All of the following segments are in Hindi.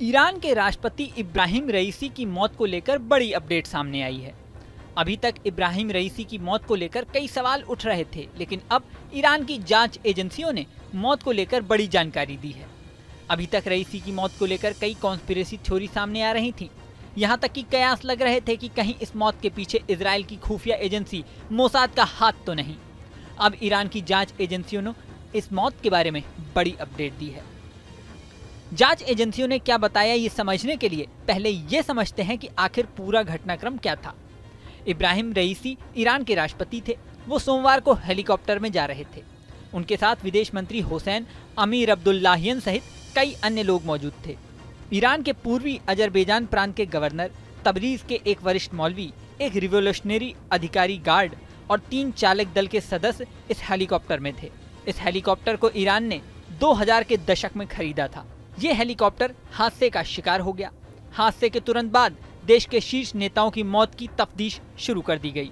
ईरान के राष्ट्रपति इब्राहिम रईसी की मौत को लेकर बड़ी अपडेट सामने आई है। अभी तक इब्राहिम रईसी की मौत को लेकर कई सवाल उठ रहे थे, लेकिन अब ईरान की जांच एजेंसियों ने मौत को लेकर बड़ी जानकारी दी है। अभी तक रईसी की मौत को लेकर कई कॉन्स्पिरेसी थ्योरी सामने आ रही थी। यहाँ तक कि कयास लग रहे थे कि कहीं इस मौत के पीछे इजराइल की खुफिया एजेंसी मोसाद का हाथ तो नहीं। अब ईरान की जांच एजेंसियों ने इस मौत के बारे में बड़ी अपडेट दी है। जांच एजेंसियों ने क्या बताया, ये समझने के लिए पहले ये समझते हैं कि आखिर पूरा घटनाक्रम क्या था। इब्राहिम रईसी ईरान के राष्ट्रपति थे। वो सोमवार को हेलीकॉप्टर में जा रहे थे। उनके साथ विदेश मंत्री हुसैन अमीर अब्दुल्लाहियन सहित कई अन्य लोग मौजूद थे। ईरान के पूर्वी अजरबैजान प्रांत के गवर्नर, तबरीज के एक वरिष्ठ मौलवी, एक रिवोल्यूशनरी अधिकारी गार्ड और 3 चालक दल के सदस्य इस हेलीकॉप्टर में थे। इस हेलीकॉप्टर को ईरान ने 2000 के दशक में खरीदा था। ये हेलीकॉप्टर हादसे का शिकार हो गया। हादसे के तुरंत बाद देश के शीर्ष नेताओं की मौत की तफ्तीश शुरू कर दी गई।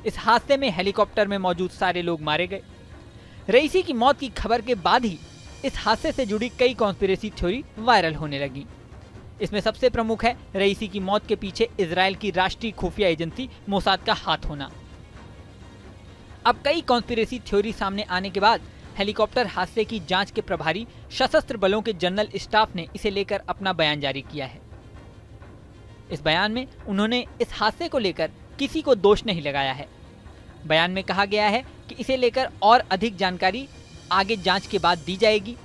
इस हादसे में हेलीकॉप्टर में मौजूद सारे लोग मारे गए। रईसी की मौत की खबर के बाद ही इस हादसे से जुड़ी कई कॉन्स्पिरेसी थ्योरी वायरल होने लगी। इसमें सबसे प्रमुख है रईसी की मौत के पीछे इजराइल की राष्ट्रीय खुफिया एजेंसी मोसाद का हाथ होना। अब कई कॉन्स्पिरेसी थ्योरी सामने आने के बाद हेलीकॉप्टर हादसे की जांच के प्रभारी सशस्त्र बलों के जनरल स्टाफ ने इसे लेकर अपना बयान जारी किया है। इस बयान में उन्होंने इस हादसे को लेकर किसी को दोष नहीं लगाया है। बयान में कहा गया है कि इसे लेकर और अधिक जानकारी आगे जांच के बाद दी जाएगी।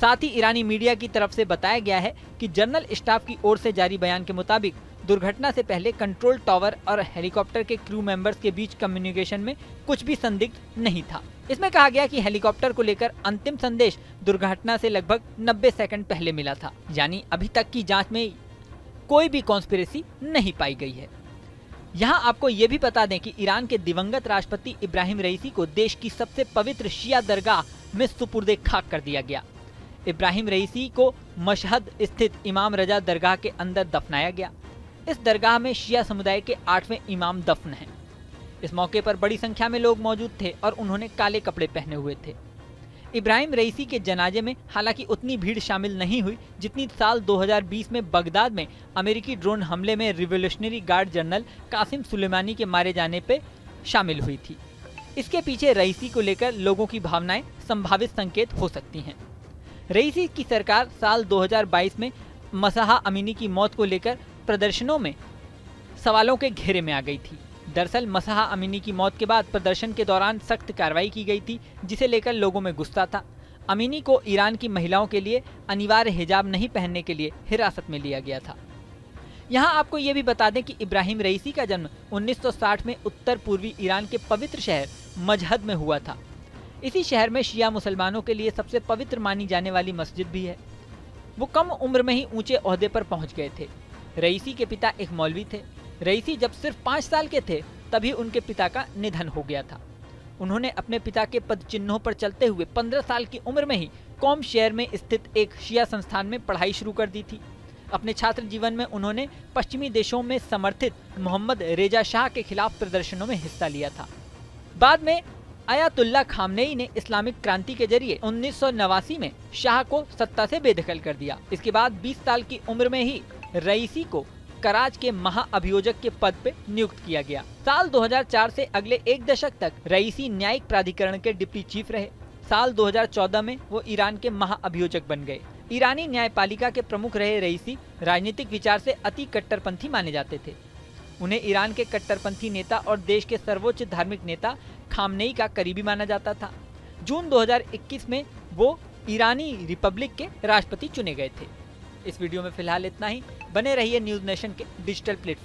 साथ ही ईरानी मीडिया की तरफ से बताया गया है कि जनरल स्टाफ की ओर से जारी बयान के मुताबिक दुर्घटना से पहले कंट्रोल टावर और हेलीकॉप्टर के क्रू मेंबर्स के बीच कम्युनिकेशन में कुछ भी संदिग्ध नहीं था। इसमें कहा गया कि हेलीकॉप्टर को लेकर अंतिम संदेश दुर्घटना से लगभग 90 सेकंड पहले मिला था। यानी अभी तक की जांच में कोई भी कॉन्स्पिरेसी नहीं पाई गई है। यहाँ आपको ये भी बता दें कि ईरान के दिवंगत राष्ट्रपति इब्राहिम रईसी को देश की सबसे पवित्र शिया दरगाह में सुपुर्दे खाक कर दिया गया। इब्राहिम रईसी को मशहद स्थित इमाम रजा दरगाह के अंदर दफनाया गया। इस दरगाह में शिया समुदाय के 8वें इमाम दफन हैं। इस मौके पर बड़ी संख्या में लोग मौजूद थे और उन्होंने काले कपड़े पहने हुए थे। इब्राहिम रईसी के जनाजे में हालांकि उतनी भीड़ शामिल नहीं हुई जितनी साल 2020 में बगदाद में अमेरिकी ड्रोन हमले में revolutionary guard general Qasem Soleimani के मारे जाने पे शामिल हुई थी। इसके पीछे रईसी को लेकर लोगों की भावनाएं संभावित संकेत हो सकती हैं। रईसी की सरकार साल 2022 में मसहा अमीनी की मौत को लेकर प्रदर्शनों में सवालों के घेरे में आ गई थी। दरअसल मसहा अमीनी की मौत के बाद प्रदर्शन के दौरान सख्त कार्रवाई की गई थी, जिसे लेकर लोगों में गुस्सा था। अमीनी को ईरान की महिलाओं के लिए अनिवार्य हिजाब नहीं पहनने के लिए हिरासत में लिया गया था। यहाँ आपको ये भी बता दें कि इब्राहिम रईसी का जन्म 1960 में उत्तर पूर्वी ईरान के पवित्र शहर मशहद में हुआ था। इसी शहर में शिया मुसलमानों के लिए सबसे पवित्र मानी जाने वाली मस्जिद भी है। वो कम उम्र में ही ऊंचे ओहदे पर पहुंच गए थे। रईसी के पिता एक मौलवी थे। रईसी जब सिर्फ 5 साल के थे तभी उनके पिता का निधन हो गया था। उन्होंने अपने पिता के पद चिन्हों पर चलते हुए 15 साल की उम्र में ही कौम शहर में स्थित एक शिया संस्थान में पढ़ाई शुरू कर दी थी। अपने छात्र जीवन में उन्होंने पश्चिमी देशों में समर्थित मोहम्मद रेजा शाह के खिलाफ प्रदर्शनों में हिस्सा लिया था। बाद में आयतुल्लाह खामनेई ने इस्लामिक क्रांति के जरिए 1989 में शाह को सत्ता से बेदखल कर दिया। इसके बाद 20 साल की उम्र में ही रईसी को कराच के महाअभियोजक के पद पे नियुक्त किया गया। साल 2004 से अगले 1 दशक तक रईसी न्यायिक प्राधिकरण के डिप्टी चीफ रहे। साल 2014 में वो ईरान के महाअभियोजक बन गए। ईरानी न्यायपालिका के प्रमुख रहे रईसी राजनीतिक विचार से अति कट्टरपंथी माने जाते थे। उन्हें ईरान के कट्टरपंथी नेता और देश के सर्वोच्च धार्मिक नेता खामनेई का करीबी माना जाता था। जून 2021 में वो ईरानी रिपब्लिक के राष्ट्रपति चुने गए थे। इस वीडियो में फिलहाल इतना ही। बने रहिए न्यूज़ नेशन के डिजिटल प्लेटफॉर्म।